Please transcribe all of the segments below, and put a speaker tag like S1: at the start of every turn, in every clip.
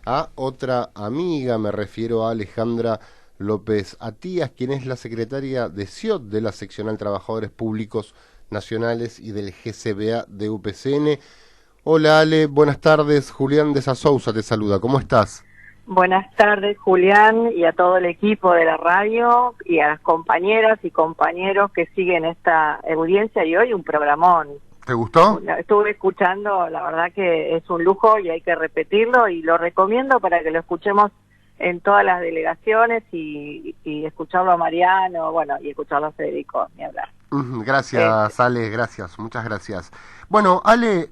S1: a otra amiga, me refiero a Alejandra López Atías, quien es la secretaria de CIOT de la Seccional Trabajadores Públicos Nacionales y del GCBA de UPCN. Hola Ale, buenas tardes, Julián de Sasouza te saluda, ¿cómo estás?
S2: Buenas tardes, Julián, y a todo el equipo de la radio, y a las compañeras y compañeros que siguen esta audiencia, y hoy un programón.
S1: ¿Te gustó?
S2: Estuve escuchando, la verdad que es un lujo y hay que repetirlo, y lo recomiendo para que lo escuchemos en todas las delegaciones, y escucharlo a Mariano, bueno, y escucharlo a Federico, ni hablar.
S1: Gracias, Ale, gracias, muchas gracias. Bueno, Ale,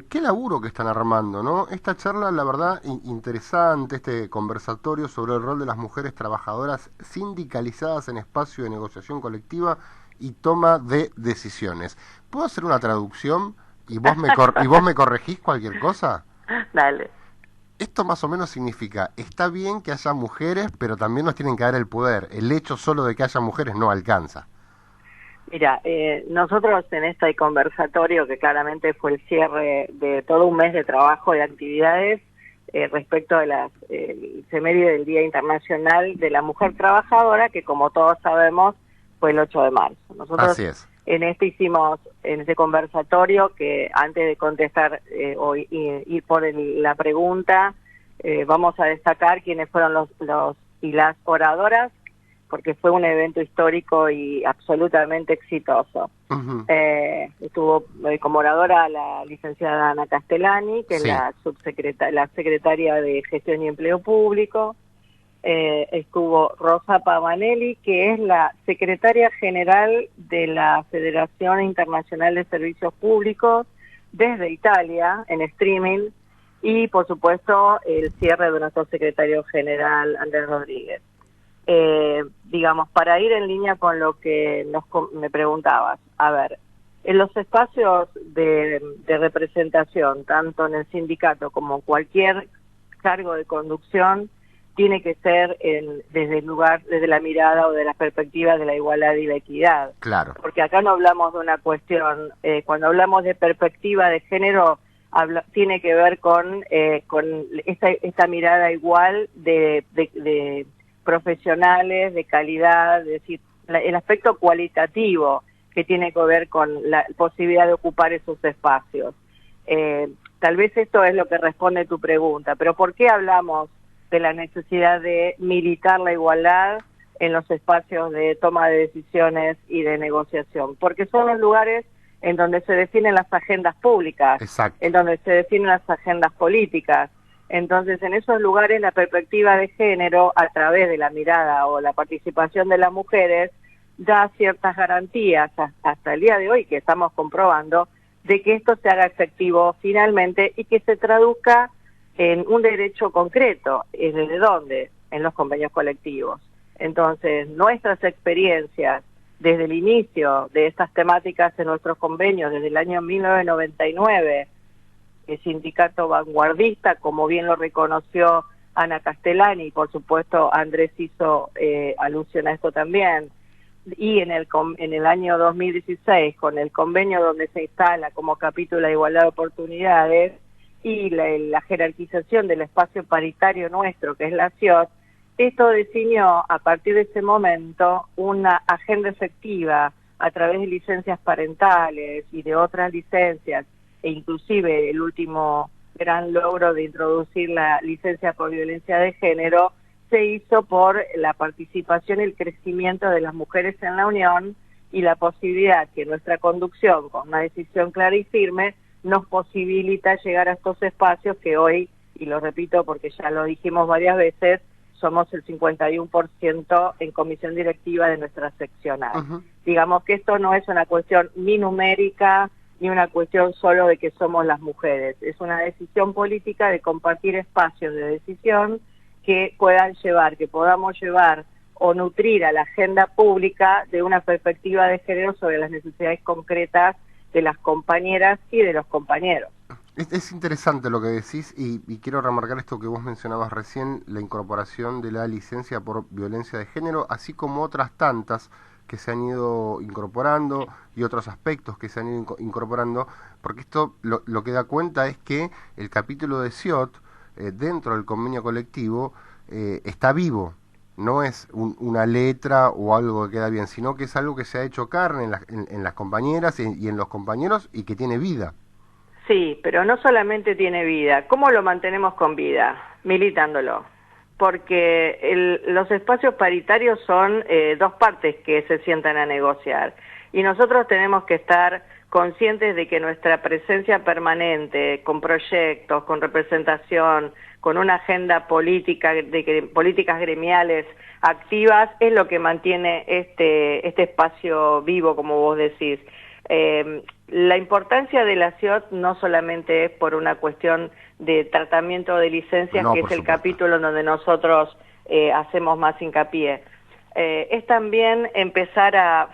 S1: qué laburo que están armando, ¿no? Esta charla, la verdad, interesante, este conversatorio sobre el rol de las mujeres trabajadoras sindicalizadas en espacio de negociación colectiva y toma de decisiones. ¿Puedo hacer una traducción y vos me corregís cualquier cosa?
S2: Dale.
S1: Esto más o menos significa, está bien que haya mujeres, pero también nos tienen que dar el poder. El hecho solo de que haya mujeres no alcanza.
S2: Mira, nosotros en este conversatorio, que claramente fue el cierre de todo un mes de trabajo y actividades, respecto de el efeméride del Día Internacional de la Mujer Trabajadora, que como todos sabemos fue el 8 de marzo. Nosotros
S1: Así es.
S2: en este conversatorio, que antes de contestar o ir por la pregunta, vamos a destacar quiénes fueron los y las oradoras, porque fue un evento histórico y absolutamente exitoso.
S1: Uh-huh.
S2: Estuvo como oradora la licenciada Ana Castellani, que
S1: Sí.
S2: es la secretaria de Gestión y Empleo Público. Estuvo Rosa Pavanelli, que es la secretaria general de la Federación Internacional de Servicios Públicos desde Italia, en streaming, y por supuesto el cierre de nuestro secretario general, Andrés Rodríguez. Digamos, para ir en línea con lo que me preguntabas, a ver, en los espacios de representación, tanto en el sindicato como cualquier cargo de conducción, tiene que ser desde la mirada o de la perspectiva de la igualdad y la equidad.
S1: Claro.
S2: Porque acá no hablamos de una cuestión, cuando hablamos de perspectiva de género, tiene que ver con esta mirada igual de profesionales, de calidad, es decir, el aspecto cualitativo que tiene que ver con la posibilidad de ocupar esos espacios. Tal vez esto es lo que responde tu pregunta, pero ¿por qué hablamos de la necesidad de militar la igualdad en los espacios de toma de decisiones y de negociación? Porque son los lugares en donde se definen las agendas públicas,
S1: Exacto.
S2: en donde se definen las agendas políticas. Entonces, en esos lugares la perspectiva de género, a través de la mirada o la participación de las mujeres, da ciertas garantías hasta el día de hoy, que estamos comprobando, de que esto se haga efectivo finalmente y que se traduzca en un derecho concreto. ¿Desde dónde? En los convenios colectivos. Entonces, nuestras experiencias desde el inicio de estas temáticas en nuestros convenios, desde el año 1999, el sindicato vanguardista, como bien lo reconoció Ana Castellani, y por supuesto Andrés hizo alusión a esto también, y en el año 2016, con el convenio donde se instala como capítulo de igualdad de oportunidades, y la jerarquización del espacio paritario nuestro, que es la CIOT, esto definió a partir de ese momento una agenda efectiva a través de licencias parentales y de otras licencias, e inclusive el último gran logro de introducir la licencia por violencia de género se hizo por la participación y el crecimiento de las mujeres en la Unión, y la posibilidad que nuestra conducción, con una decisión clara y firme, nos posibilita llegar a estos espacios que hoy, y lo repito porque ya lo dijimos varias veces, somos el 51% en comisión directiva de nuestra seccional. Uh-huh. Digamos que esto no es una cuestión ni numérica, ni una cuestión solo de que somos las mujeres. Es una decisión política de compartir espacios de decisión que podamos llevar o nutrir a la agenda pública de una perspectiva de género sobre las necesidades concretas de las compañeras y de los compañeros.
S1: Es interesante lo que decís y quiero remarcar esto que vos mencionabas recién, la incorporación de la licencia por violencia de género, así como otras tantas que se han ido incorporando y otros aspectos que se han ido incorporando, porque esto lo que da cuenta es que el capítulo de CIOT dentro del convenio colectivo está vivo. No es una letra o algo que queda bien, sino que es algo que se ha hecho carne en las compañeras y en los compañeros y que tiene vida.
S2: Sí, pero no solamente tiene vida. ¿Cómo lo mantenemos con vida? Militándolo. Porque los espacios paritarios son dos partes que se sientan a negociar. Y nosotros tenemos que estar conscientes de que nuestra presencia permanente, con proyectos, con representación, con una agenda política, políticas gremiales activas, es lo que mantiene este espacio vivo, como vos decís. La importancia de la CIOT no solamente es por una cuestión de tratamiento de licencias,
S1: no,
S2: que es el
S1: supuesto.
S2: capítulo en donde nosotros hacemos más hincapié. Es también empezar a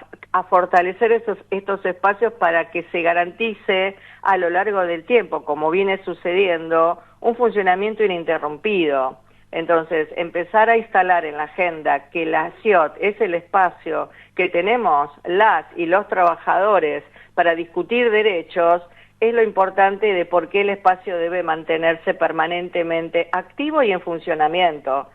S2: fortalecer estos espacios para que se garantice a lo largo del tiempo, como viene sucediendo, un funcionamiento ininterrumpido. Entonces, empezar a instalar en la agenda que la CIOT es el espacio que tenemos las y los trabajadores para discutir derechos, es lo importante de por qué el espacio debe mantenerse permanentemente activo y en funcionamiento,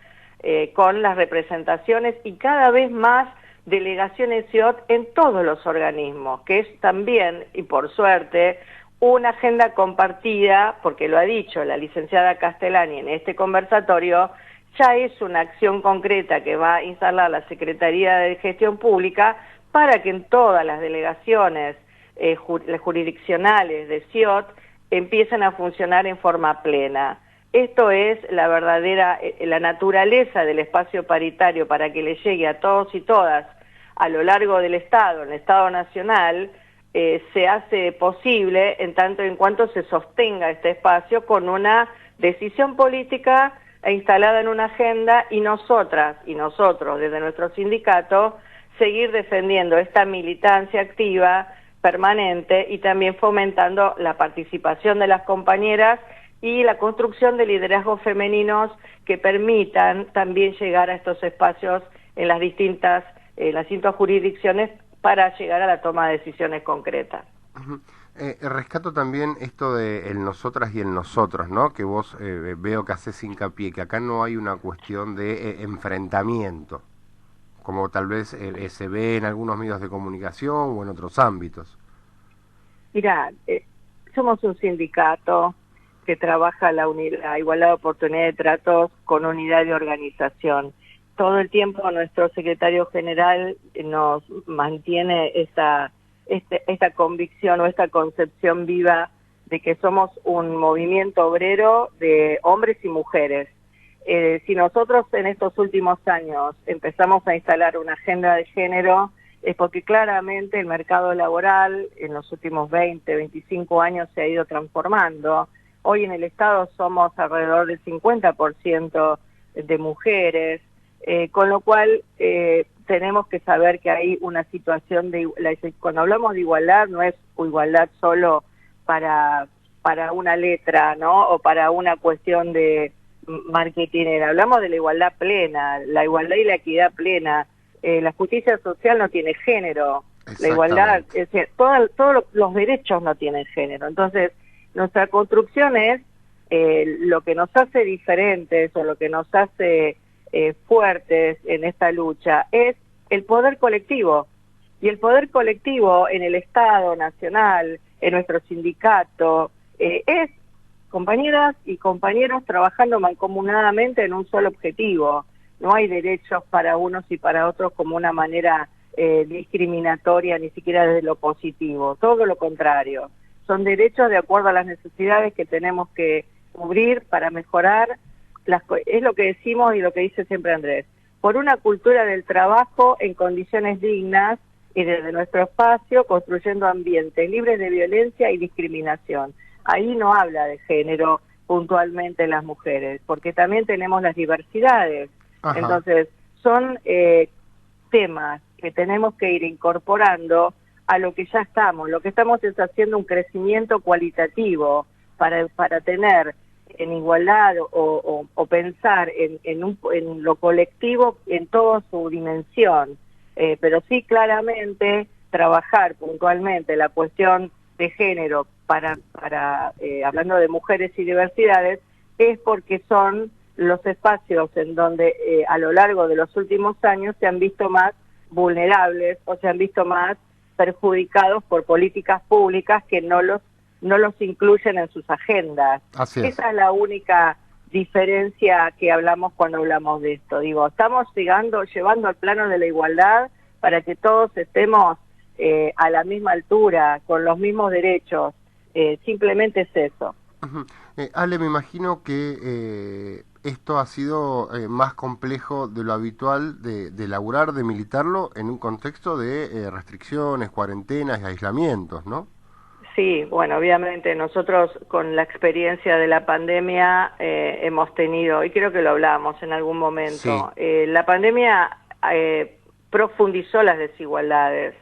S2: con las representaciones y cada vez más delegaciones CIOT en todos los organismos, que es también, y por suerte, una agenda compartida, porque lo ha dicho la licenciada Castellani en este conversatorio, ya es una acción concreta que va a instalar la Secretaría de Gestión Pública para que en todas las delegaciones jurisdiccionales de CIOT empiecen a funcionar en forma plena. Esto es la verdadera, la naturaleza del espacio paritario para que le llegue a todos y todas a lo largo del Estado, en el Estado Nacional, se hace posible en tanto en cuanto se sostenga este espacio con una decisión política instalada en una agenda y nosotras y nosotros desde nuestro sindicato seguir defendiendo esta militancia activa, permanente y también fomentando la participación de las compañeras y la construcción de liderazgos femeninos que permitan también llegar a estos espacios en las distintas jurisdicciones para llegar a la toma de decisiones concretas.
S1: Rescato también esto de el nosotras y el nosotros, ¿no? Que vos veo que haces hincapié, que acá no hay una cuestión de enfrentamiento, como tal vez se ve en algunos medios de comunicación o en otros ámbitos.
S2: Mira, somos un sindicato que trabaja la igualdad de oportunidad de tratos con unidad de organización. Todo el tiempo nuestro secretario general nos mantiene esta convicción o esta concepción viva de que somos un movimiento obrero de hombres y mujeres. Si nosotros en estos últimos años empezamos a instalar una agenda de género, es porque claramente el mercado laboral en los últimos 20, 25 años se ha ido transformando. Hoy en el Estado somos alrededor del 50% de mujeres, con lo cual tenemos que saber que hay una situación cuando hablamos de igualdad no es igualdad solo para una letra, ¿no? O para una cuestión de marketinera. Hablamos de la igualdad plena, la igualdad y la equidad plena. La justicia social no tiene género, la igualdad, es decir, todos los derechos no tienen género. Entonces, nuestra construcción es lo que nos hace diferentes o lo que nos hace fuertes en esta lucha es el poder colectivo. Y el poder colectivo en el Estado Nacional, en nuestro sindicato, es compañeras y compañeros trabajando mancomunadamente en un solo objetivo. No hay derechos para unos y para otros como una manera discriminatoria, ni siquiera desde lo positivo, todo lo contrario. Son derechos de acuerdo a las necesidades que tenemos que cubrir para mejorar, es lo que decimos y lo que dice siempre Andrés, por una cultura del trabajo en condiciones dignas y desde nuestro espacio construyendo ambientes libres de violencia y discriminación. Ahí no habla de género puntualmente las mujeres, porque también tenemos las diversidades. Ajá. Entonces, son temas que tenemos que ir incorporando a lo que ya estamos. Lo que estamos es haciendo un crecimiento cualitativo para tener en igualdad o pensar en lo colectivo en toda su dimensión. Pero sí claramente trabajar puntualmente la cuestión de género hablando de mujeres y diversidades, es porque son los espacios en donde a lo largo de los últimos años se han visto más vulnerables o se han visto más perjudicados por políticas públicas que no los incluyen en sus agendas.
S1: Así es.
S2: Esa es la única diferencia que hablamos cuando hablamos de esto. Digo, estamos llevando al plano de la igualdad para que todos estemos a la misma altura, con los mismos derechos. Simplemente es eso.
S1: Ale, me imagino que esto ha sido más complejo de lo habitual de laburar, de militarlo en un contexto de restricciones, cuarentenas y aislamientos, ¿no?
S2: Sí, bueno, obviamente nosotros con la experiencia de la pandemia hemos tenido, y creo que lo hablamos en algún momento, sí. La pandemia profundizó las desigualdades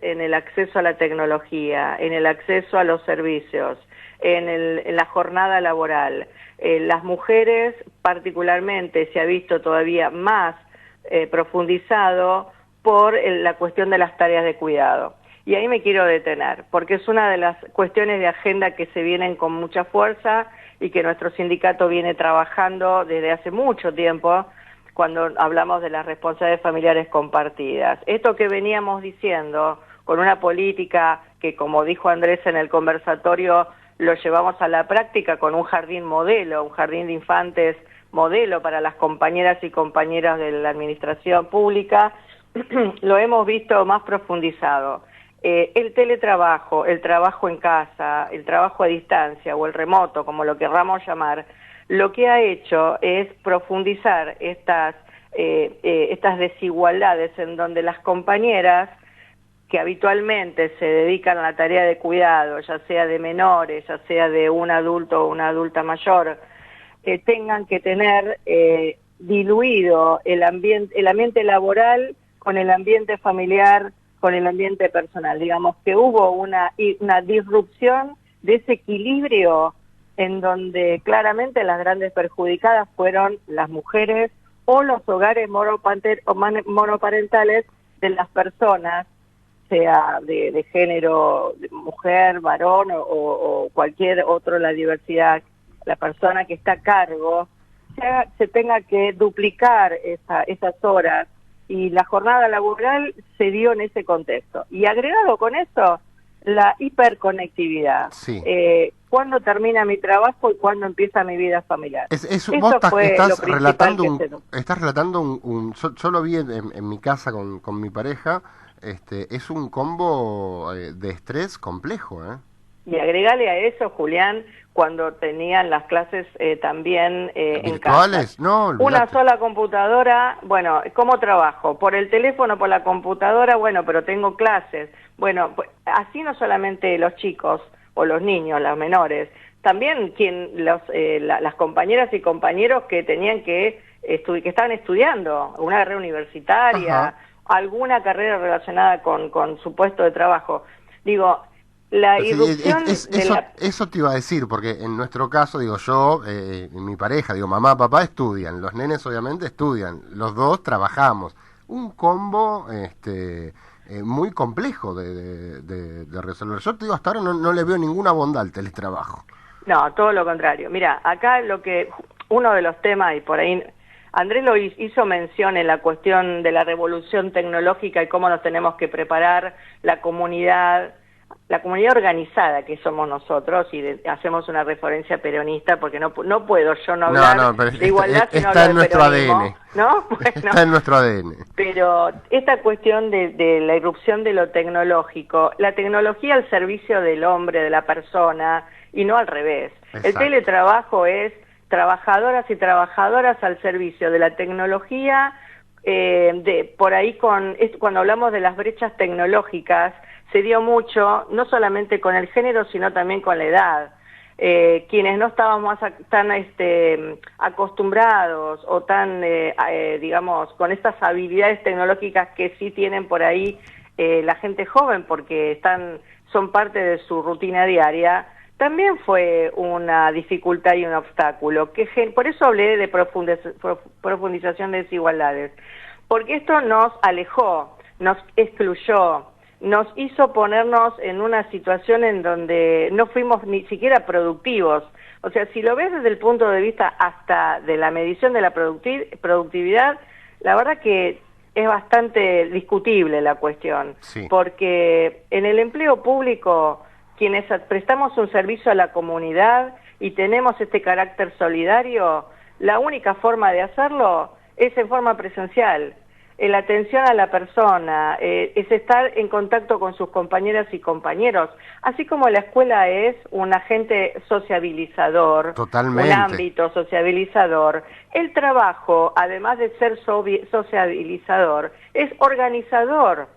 S2: en el acceso a la tecnología, en el acceso a los servicios, en la jornada laboral. Las mujeres particularmente se ha visto todavía más profundizado por la cuestión de las tareas de cuidado. Y ahí me quiero detener, porque es una de las cuestiones de agenda que se vienen con mucha fuerza y que nuestro sindicato viene trabajando desde hace mucho tiempo cuando hablamos de las responsabilidades familiares compartidas. Esto que veníamos diciendo, con una política que, como dijo Andrés en el conversatorio, lo llevamos a la práctica con un jardín modelo, un jardín de infantes modelo para las compañeras y compañeros de la administración pública, lo hemos visto más profundizado. El teletrabajo, el trabajo en casa, el trabajo a distancia o el remoto, como lo querramos llamar, lo que ha hecho es profundizar estas desigualdades en donde las compañeras que habitualmente se dedican a la tarea de cuidado, ya sea de menores, ya sea de un adulto o una adulta mayor, tengan que tener diluido el ambiente laboral con el ambiente familiar, con el ambiente personal. Digamos que hubo una disrupción de ese equilibrio en donde claramente las grandes perjudicadas fueron las mujeres o los hogares monoparentales de las personas, sea de género, de mujer, varón o cualquier otro, la diversidad, la persona que está a cargo, se tenga que duplicar esas horas, y la jornada laboral se dio en ese contexto. Y agregado con eso, la hiperconectividad. Sí. ¿Cuándo termina mi trabajo y cuándo empieza mi vida familiar?
S1: Vos estás relatando yo lo vi en mi casa con mi pareja, es un combo de estrés complejo, ¿eh?
S2: Y agregale a eso, Julián, cuando tenían las clases también en
S1: casa. No, olvidate.
S2: Una sola computadora, bueno, ¿cómo trabajo? Por el teléfono, por la computadora, bueno, pero tengo clases. Bueno, pues, así no solamente los chicos o los niños, los menores, también las compañeras y compañeros que tenían que estaban estudiando una carrera universitaria,
S1: ajá,
S2: alguna carrera relacionada con su puesto de trabajo. Digo, la irrupción
S1: eso te iba a decir, porque en nuestro caso, digo, yo, mi pareja, digo, mamá, papá estudian, los nenes obviamente estudian, los dos trabajamos. Un combo muy complejo de resolver. Yo te digo, hasta ahora no le veo ninguna bondad al teletrabajo.
S2: No, todo lo contrario. Mira, acá uno de los temas, y por ahí Andrés lo hizo mención en la cuestión de la revolución tecnológica y cómo nos tenemos que preparar la comunidad organizada que somos nosotros, y hacemos una referencia peronista porque no puedo yo no hablar de igualdad si no hablo de peronismo, ¿no? Bueno,
S1: está en nuestro ADN.
S2: Pero esta cuestión de la irrupción de lo tecnológico, la tecnología al servicio del hombre, de la persona, y no al revés. Exacto. El teletrabajo es trabajadoras y trabajadoras al servicio de la tecnología, por ahí cuando hablamos de las brechas tecnológicas, se dio mucho, no solamente con el género, sino también con la edad. Quienes no estábamos tan acostumbrados o tan, digamos, con estas habilidades tecnológicas que sí tienen por ahí la gente joven, porque son parte de su rutina diaria, también fue una dificultad y un obstáculo. Por eso hablé de profundización de desigualdades, porque esto nos alejó, nos excluyó, nos hizo ponernos en una situación en donde no fuimos ni siquiera productivos, O sea, si lo ves desde el punto de vista hasta de la medición de la productividad, la verdad que es bastante discutible la cuestión,
S1: Sí.
S2: porque en el empleo público, quienes prestamos un servicio a la comunidad y tenemos este carácter solidario, la única forma de hacerlo es en forma presencial. La atención a la persona, es estar en contacto con sus compañeras y compañeros, así como la escuela es un agente sociabilizador,
S1: Totalmente.
S2: un ámbito sociabilizador. El trabajo, además de ser sociabilizador, es organizador,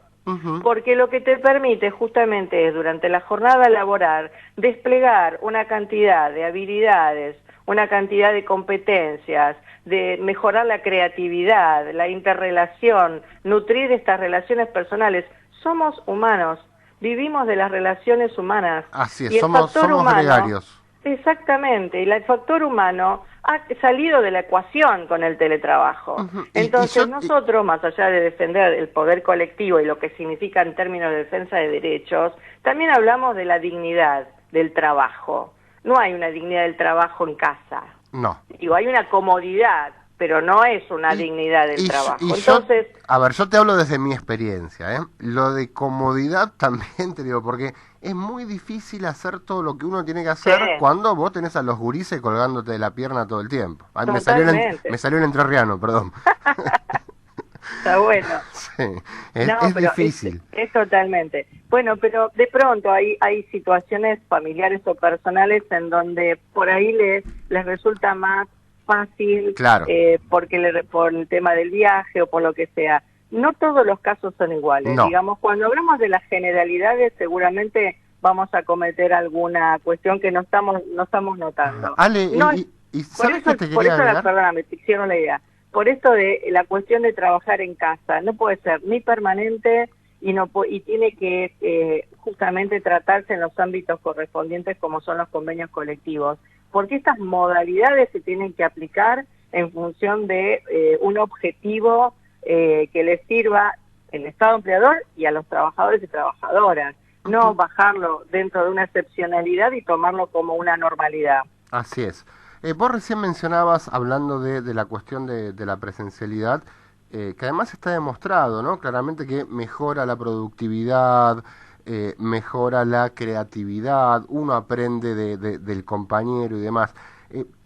S2: porque lo que te permite justamente es durante la jornada laboral desplegar una cantidad de habilidades, una cantidad de competencias, de mejorar la creatividad, la interrelación, nutrir estas relaciones personales. Somos humanos, vivimos de las relaciones humanas.
S1: Así es,
S2: y el
S1: somos gregarios.
S2: Exactamente, y el factor humano ha salido de la ecuación con el teletrabajo. Entonces nosotros, más allá de defender el poder colectivo y lo que significa en términos de defensa de derechos, también hablamos de la dignidad del trabajo. No hay una dignidad del trabajo en casa.
S1: No.
S2: Digo, hay una comodidad, pero no es una dignidad del trabajo. Entonces,
S1: a ver, yo te hablo desde mi experiencia, ¿eh? Lo de comodidad también te digo, porque es muy difícil hacer todo lo que uno tiene que hacer cuando vos tenés a los gurises colgándote de la pierna todo el tiempo. Ay, me salió el entrerriano, perdón.
S2: Está bueno.
S1: Sí, es difícil.
S2: Es totalmente. Bueno, pero de pronto hay situaciones familiares o personales en donde por ahí les resulta más fácil,
S1: claro.
S2: Porque por el tema del viaje o por lo que sea. No todos los casos son iguales.
S1: No.
S2: Digamos, cuando hablamos de las generalidades, seguramente vamos a cometer alguna cuestión que no estamos notando.
S1: Ale,
S2: no,
S1: y ¿sabes qué te quería
S2: por eso
S1: agregar?
S2: perdóname, te hicieron la idea. Por esto de la cuestión de trabajar en casa, no puede ser ni permanente y tiene que justamente tratarse en los ámbitos correspondientes como son los convenios colectivos, porque estas modalidades se tienen que aplicar en función de un objetivo que les sirva al Estado empleador y a los trabajadores y trabajadoras, no bajarlo dentro de una excepcionalidad y tomarlo como una normalidad.
S1: Así es. Vos recién mencionabas, hablando de la cuestión de la presencialidad, que además está demostrado, ¿no? Claramente que mejora la productividad, mejora la creatividad, uno aprende del compañero y demás.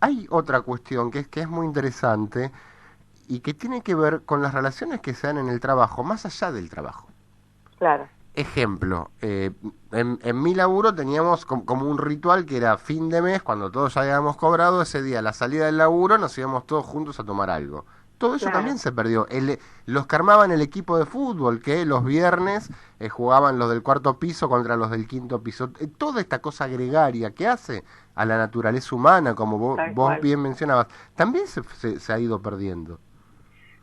S1: Hay otra cuestión que es muy interesante y que tiene que ver con las relaciones que se dan en el trabajo, más allá del trabajo.
S2: Claro.
S1: Ejemplo, en mi laburo teníamos como un ritual que era fin de mes, cuando todos ya habíamos cobrado, ese día a la salida del laburo nos íbamos todos juntos a tomar algo. Todo eso también se perdió. Los que armaban el equipo de fútbol, que los viernes jugaban los del cuarto piso contra los del quinto piso. Toda esta cosa gregaria que hace a la naturaleza humana, como vos bien mencionabas, también se ha ido perdiendo.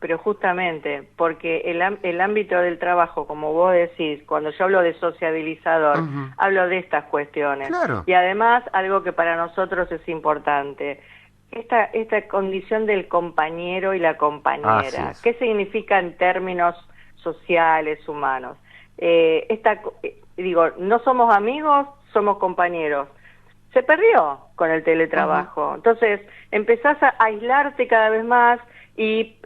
S2: Pero justamente, porque el ámbito del trabajo, como vos decís, cuando yo hablo de sociabilizador, hablo de estas cuestiones.
S1: Claro.
S2: Y además, algo que para nosotros es importante, esta condición del compañero y la compañera. ¿Qué significa en términos sociales, humanos? Digo, no somos amigos, somos compañeros. Se perdió con el teletrabajo. Entonces, empezás a aislarte cada vez más, y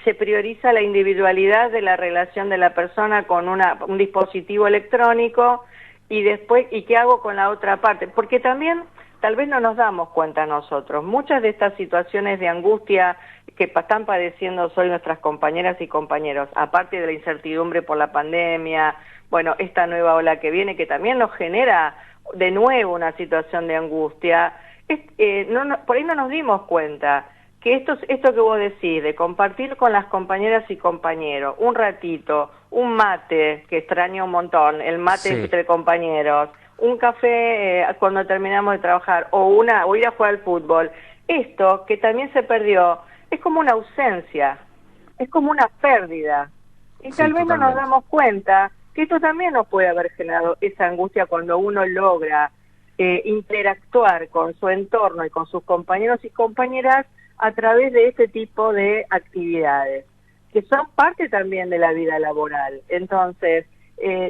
S2: se prioriza la individualidad de la relación de la persona con un dispositivo electrónico y después, ¿y qué hago con la otra parte? Porque también tal vez no nos damos cuenta nosotros. Muchas de estas situaciones de angustia que están padeciendo hoy nuestras compañeras y compañeros, aparte de la incertidumbre por la pandemia, bueno, esta nueva ola que viene que también nos genera de nuevo una situación de angustia, por ahí no nos dimos cuenta que esto que vos decís, de compartir con las compañeras y compañeros, un ratito, un mate, que extraño un montón, el mate entre compañeros, un café cuando terminamos de trabajar, o ir a jugar al fútbol, esto que también se perdió, es como una ausencia, es como una pérdida, y tal vez no nos damos cuenta que esto también nos puede haber generado esa angustia cuando uno logra interactuar con su entorno y con sus compañeros y compañeras a través de este tipo de actividades, que son parte también de la vida laboral. Entonces,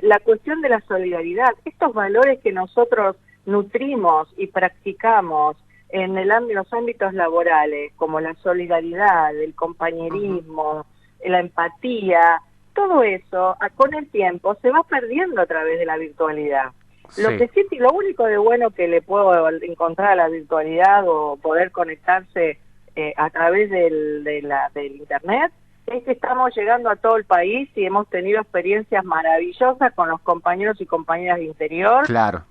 S2: la cuestión de la solidaridad, estos valores que nosotros nutrimos y practicamos los ámbitos laborales, como la solidaridad, el compañerismo, la empatía, todo eso con el tiempo se va perdiendo a través de la virtualidad.
S1: Sí.
S2: Lo único de bueno que le puedo encontrar a la virtualidad o poder conectarse a través del internet es que estamos llegando a todo el país y hemos tenido experiencias maravillosas con los compañeros y compañeras de interior.
S1: Claro.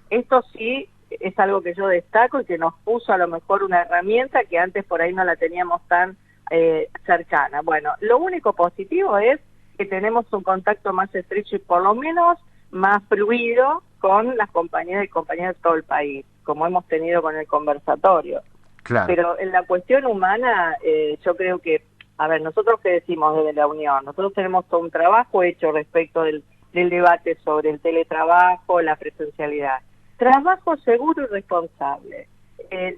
S2: Esto sí es algo que yo destaco y que nos puso a lo mejor una herramienta que antes por ahí no la teníamos tan cercana. Bueno, lo único positivo es que tenemos un contacto más estrecho y por lo menos más fluido con las compañeras y compañeros de todo el país, como hemos tenido con el conversatorio.
S1: Claro.
S2: Pero en la cuestión humana, yo creo que, a ver, nosotros qué decimos desde la Unión, nosotros tenemos todo un trabajo hecho respecto del debate sobre el teletrabajo, la presencialidad. Trabajo seguro y responsable.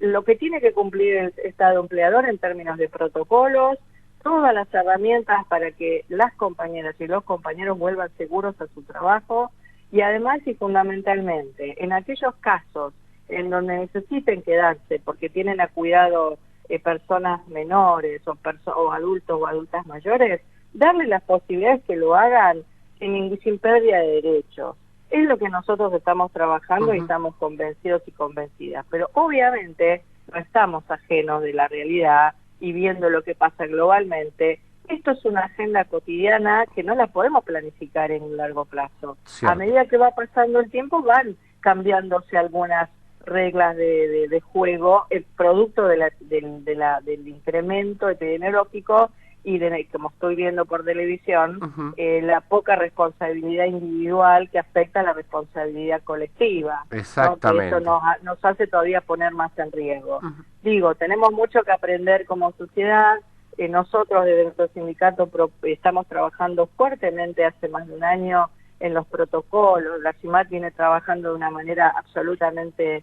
S2: Lo que tiene que cumplir el Estado empleador en términos de protocolos, todas las herramientas para que las compañeras y los compañeros vuelvan seguros a su trabajo y además y fundamentalmente en aquellos casos en donde necesiten quedarse porque tienen a cuidado personas menores o adultos o adultas mayores, darle las posibilidades que lo hagan sin pérdida de derechos. Es lo que nosotros estamos trabajando y estamos convencidos y convencidas, pero obviamente no estamos ajenos de la realidad y viendo lo que pasa globalmente. Esto es una agenda cotidiana que no la podemos planificar en un largo plazo.
S1: Cierto.
S2: A medida que va pasando el tiempo van cambiándose algunas reglas de juego, el producto del incremento epidemiológico y como estoy viendo por televisión, la poca responsabilidad individual que afecta a la responsabilidad colectiva.
S1: Exactamente.
S2: ¿no? Que eso nos hace todavía poner más en riesgo. Digo, tenemos mucho que aprender como sociedad. Nosotros desde nuestro sindicato estamos trabajando fuertemente hace más de un año en los protocolos. La CIMAT viene trabajando de una manera absolutamente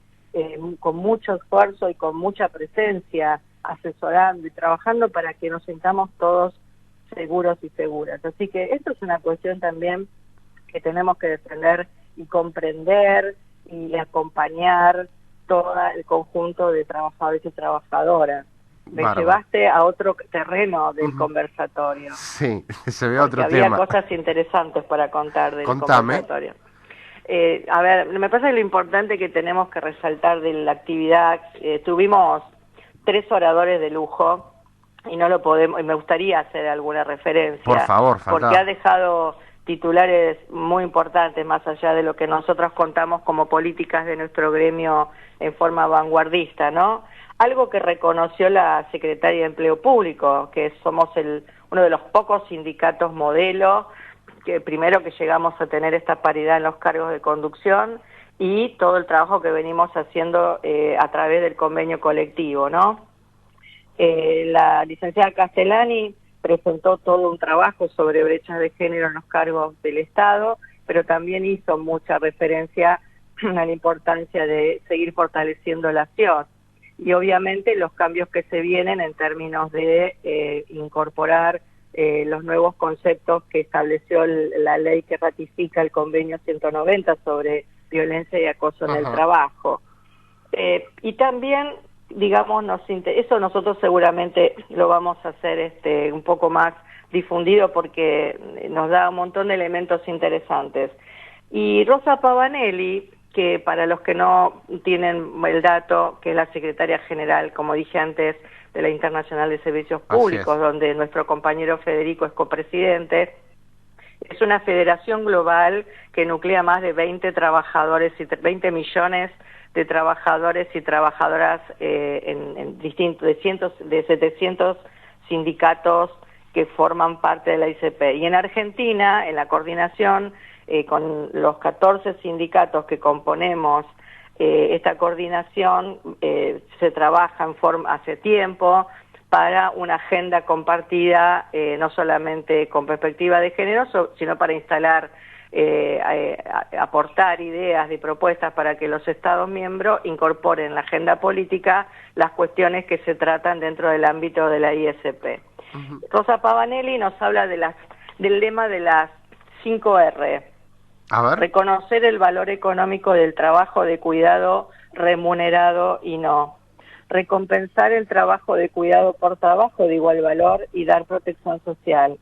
S2: con mucho esfuerzo y con mucha presencia, asesorando y trabajando para que nos sintamos todos seguros y seguras. Así que esto es una cuestión también que tenemos que defender y comprender y acompañar todo el conjunto de trabajadores y trabajadoras. Me llevaste a otro terreno del conversatorio.
S1: Sí, se ve otro
S2: había
S1: tema.
S2: Había cosas interesantes para contar del
S1: Contame.
S2: conversatorio. A ver, me parece que lo importante que tenemos que resaltar de la actividad, tuvimos 3 oradores de lujo y no lo podemos, y me gustaría hacer alguna referencia.
S1: Por favor,
S2: porque ha dejado titulares muy importantes más allá de lo que nosotros contamos como políticas de nuestro gremio en forma vanguardista, ¿no? Algo que reconoció la Secretaria de Empleo Público, que somos uno de los pocos sindicatos modelo, que primero que llegamos a tener esta paridad en los cargos de conducción y todo el trabajo que venimos haciendo a través del convenio colectivo, ¿no? La licenciada Castellani presentó todo un trabajo sobre brechas de género en los cargos del Estado, pero también hizo mucha referencia a la importancia de seguir fortaleciendo la acción. Y obviamente los cambios que se vienen en términos de incorporar los nuevos conceptos que estableció la ley que ratifica el convenio 190 sobre violencia y acoso en el trabajo. Y también, digamos, eso nosotros seguramente lo vamos a hacer un poco más difundido porque nos da un montón de elementos interesantes. Y Rosa Pavanelli, que para los que no tienen el dato, que es la secretaria general, como dije antes, de la Internacional de Servicios Públicos, donde nuestro compañero Federico es copresidente, es una federación global que nuclea más de 20 millones de trabajadores y trabajadoras de 700 sindicatos que forman parte de la ICP. Y en Argentina, en la coordinación, con los 14 sindicatos que componemos esta coordinación, se trabaja hace tiempo para una agenda compartida, no solamente con perspectiva de género, sino para instalar, aportar ideas y propuestas para que los Estados miembros incorporen en la agenda política las cuestiones que se tratan dentro del ámbito de la ISP. Rosa Pavanelli nos habla del lema de las 5R.
S1: A ver.
S2: Reconocer el valor económico del trabajo de cuidado remunerado y no. recompensar el trabajo de cuidado por trabajo de igual valor y dar protección social,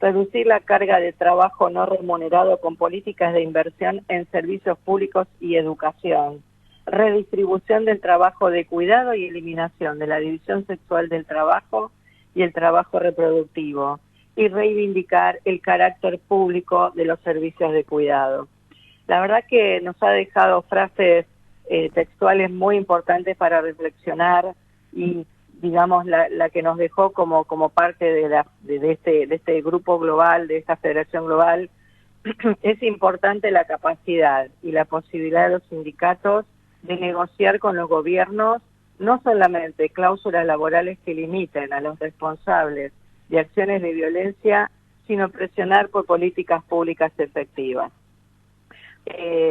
S2: reducir la carga de trabajo no remunerado con políticas de inversión en servicios públicos y educación, redistribución del trabajo de cuidado y eliminación de la división sexual del trabajo y el trabajo reproductivo, y reivindicar el carácter público de los servicios de cuidado. La verdad que nos ha dejado frases textuales muy importantes para reflexionar y digamos la que nos dejó como parte de este grupo global, de esta federación global, es importante la capacidad y la posibilidad de los sindicatos de negociar con los gobiernos no solamente cláusulas laborales que limiten a los responsables de acciones de violencia, sino presionar por políticas públicas efectivas.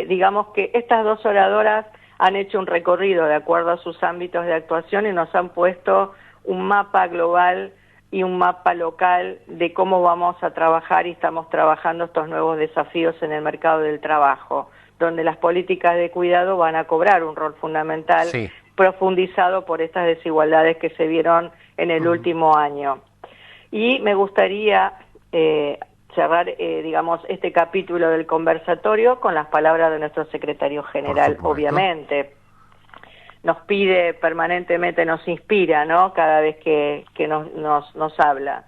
S2: Digamos que estas dos oradoras han hecho un recorrido de acuerdo a sus ámbitos de actuación y nos han puesto un mapa global y un mapa local de cómo vamos a trabajar y estamos trabajando estos nuevos desafíos en el mercado del trabajo, donde las políticas de cuidado van a cobrar un rol fundamental, sí, profundizado por estas desigualdades que se vieron en el último año. Y me gustaría cerrar, digamos, este capítulo del conversatorio con las palabras de nuestro secretario general, obviamente. Nos pide permanentemente, nos inspira, ¿no?, cada vez que nos habla.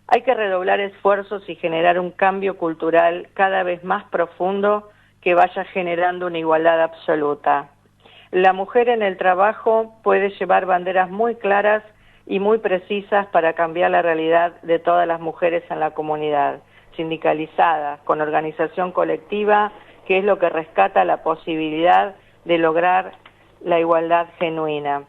S2: Hay que redoblar esfuerzos y generar un cambio cultural cada vez más profundo que vaya generando una igualdad absoluta. La mujer en el trabajo puede llevar banderas muy claras y muy precisas para cambiar la realidad de todas las mujeres en la comunidad, sindicalizadas, con organización colectiva, que es lo que rescata la posibilidad de lograr la igualdad genuina.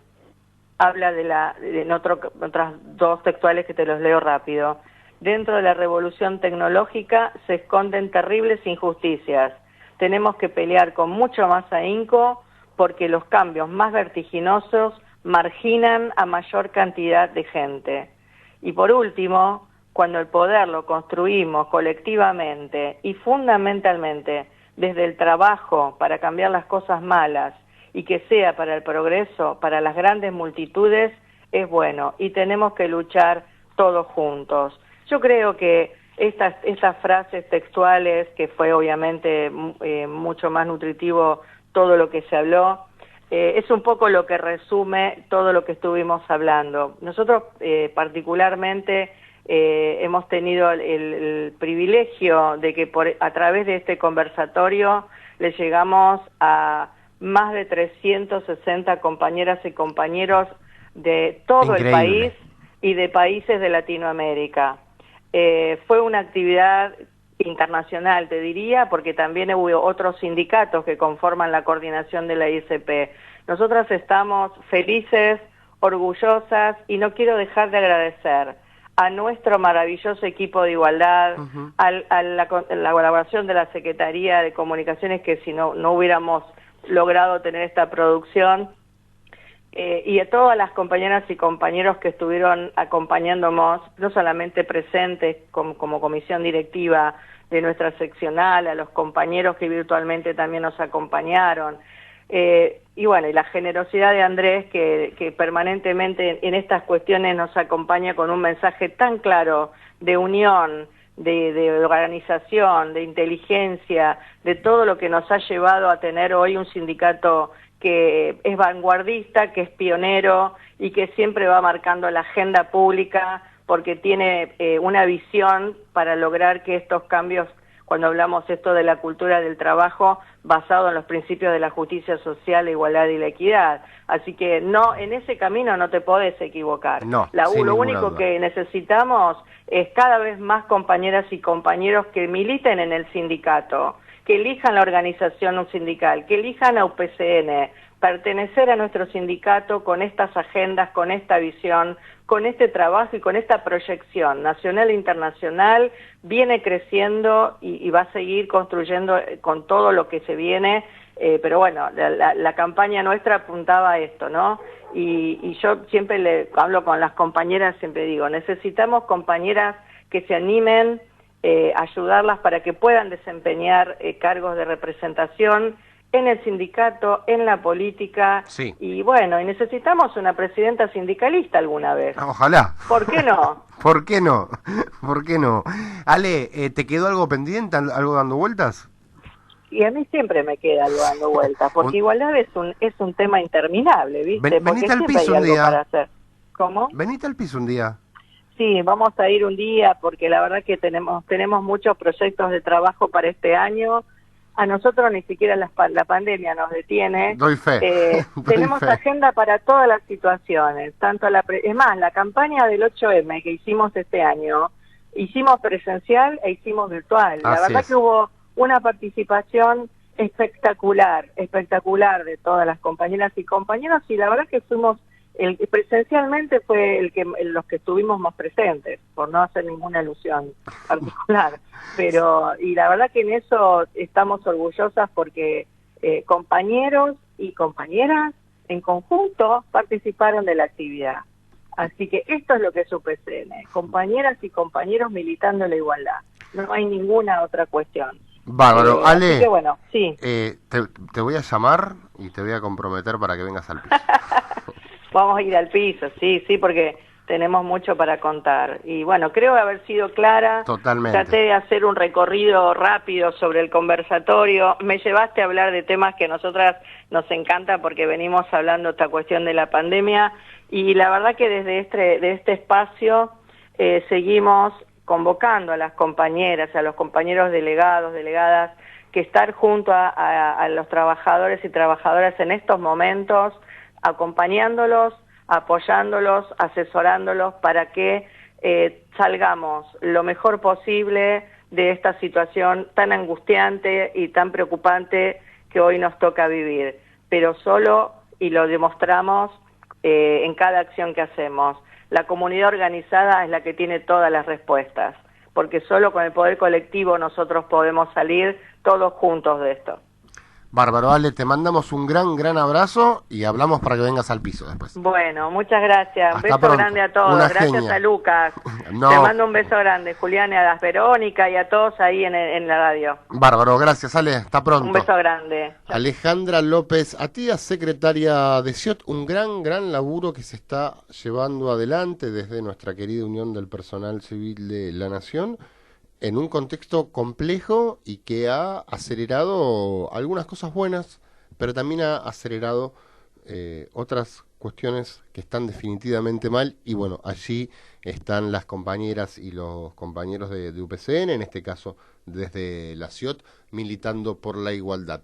S2: Habla en otras dos textuales que te los leo rápido. Dentro de la revolución tecnológica se esconden terribles injusticias. Tenemos que pelear con mucho más ahínco porque los cambios más vertiginosos marginan a mayor cantidad de gente. Y por último, cuando el poder lo construimos colectivamente y fundamentalmente desde el trabajo para cambiar las cosas malas y que sea para el progreso, para las grandes multitudes, es bueno y tenemos que luchar todos juntos. Yo creo que estas frases textuales, que fue obviamente mucho más nutritivo todo lo que se habló, es un poco lo que resume todo lo que estuvimos hablando. Nosotros particularmente hemos tenido el privilegio de que a través de este conversatorio le llegamos a más de 360 compañeras y compañeros de todo el país y de países de Latinoamérica. Fue una actividad internacional, te diría, porque también hubo otros sindicatos que conforman la coordinación de la ISP. Nosotras estamos felices, orgullosas, y no quiero dejar de agradecer a nuestro maravilloso equipo de igualdad, a la colaboración de la Secretaría de Comunicaciones, que si no hubiéramos logrado tener esta producción, y a todas las compañeras y compañeros que estuvieron acompañándonos, no solamente presentes como comisión directiva de nuestra seccional, a los compañeros que virtualmente también nos acompañaron, y bueno, y la generosidad de Andrés, que permanentemente en estas cuestiones nos acompaña con un mensaje tan claro de unión, de organización, de inteligencia, de todo lo que nos ha llevado a tener hoy un sindicato que es vanguardista, que es pionero y que siempre va marcando la agenda pública porque tiene una visión para lograr que estos cambios, cuando hablamos esto de la cultura del trabajo, basado en los principios de la justicia social, la igualdad y la equidad. Así que no, en ese camino no te podés equivocar. No, lo único que necesitamos es cada vez más compañeras y compañeros que militen en el sindicato, que elijan la organización sindical, que elijan a UPCN, pertenecer a nuestro sindicato con estas agendas, con esta visión, con este trabajo y con esta proyección nacional e internacional, viene creciendo y va a seguir construyendo con todo lo que se viene, pero bueno, la campaña nuestra apuntaba a esto, ¿no? Y yo siempre le hablo con las compañeras, siempre digo, necesitamos compañeras que se animen, ayudarlas para que puedan desempeñar cargos de representación en el sindicato, en la política,
S1: Sí.
S2: y bueno, y necesitamos una presidenta sindicalista alguna vez.
S1: Ojalá.
S2: ¿Por qué no?
S1: ¿Por qué no? ¿Por qué no? Ale, ¿te quedó algo pendiente, algo dando vueltas?
S2: Y a mí siempre me queda algo dando vueltas, porque
S1: Un-
S2: igualdad es un tema interminable, ¿viste? Porque
S1: Venite al
S2: siempre
S1: piso
S2: hay
S1: un
S2: algo
S1: día.
S2: para hacer. ¿Cómo?
S1: Venite al piso un día.
S2: Sí, vamos a ir un día porque la verdad que tenemos muchos proyectos de trabajo para este año. A nosotros ni siquiera la pandemia nos detiene.
S1: Doy fe. Doy
S2: Tenemos
S1: fe.
S2: agenda para todas las situaciones. Es más, la campaña del 8M que hicimos este año, hicimos presencial e hicimos virtual. La
S1: Así
S2: verdad
S1: es.
S2: que hubo una participación espectacular de todas las compañeras y compañeros, y la verdad que fuimos presencialmente fue los que estuvimos más presentes, por no hacer ninguna alusión particular, y la verdad que en eso estamos orgullosas porque compañeros y compañeras en conjunto participaron de la actividad. Así que esto es lo que es UPCN, compañeras y compañeros militando la igualdad, no hay ninguna otra cuestión.
S1: Bárbaro. Ale,
S2: así que bueno, sí.
S1: te voy a llamar y te voy a comprometer para que vengas al piso.
S2: Vamos a ir al piso, sí, porque tenemos mucho para contar. Y bueno, creo haber sido clara.
S1: Totalmente.
S2: Traté de hacer un recorrido rápido sobre el conversatorio. Me llevaste a hablar de temas que a nosotras nos encanta porque venimos hablando esta cuestión de la pandemia. Y la verdad que desde este espacio seguimos convocando a las compañeras, a los compañeros delegados, delegadas, que estar junto a los trabajadores y trabajadoras en estos momentos, acompañándolos, apoyándolos, asesorándolos para que salgamos lo mejor posible de esta situación tan angustiante y tan preocupante que hoy nos toca vivir. Pero solo, y lo demostramos en cada acción que hacemos, la comunidad organizada es la que tiene todas las respuestas, porque solo con el poder colectivo nosotros podemos salir todos juntos de esto.
S1: Bárbaro, Ale, te mandamos un gran abrazo y hablamos para que vengas al piso después.
S2: Bueno, muchas gracias. Un
S1: Hasta
S2: beso
S1: pronto.
S2: grande a todos.
S1: Una
S2: Gracias
S1: genia.
S2: a Lucas.
S1: No.
S2: Te mando un beso grande, Julián, y a las Verónica y a todos ahí en la radio.
S1: Bárbaro, gracias, Ale. Hasta pronto.
S2: Un beso grande. Chao.
S1: Alejandra López Atías, secretaria de CIOT, un gran laburo que se está llevando adelante desde nuestra querida Unión del Personal Civil de la Nación, en un contexto complejo y que ha acelerado algunas cosas buenas, pero también ha acelerado otras cuestiones que están definitivamente mal, y bueno, allí están las compañeras y los compañeros de UPCN, en este caso desde la CIOT, militando por la igualdad.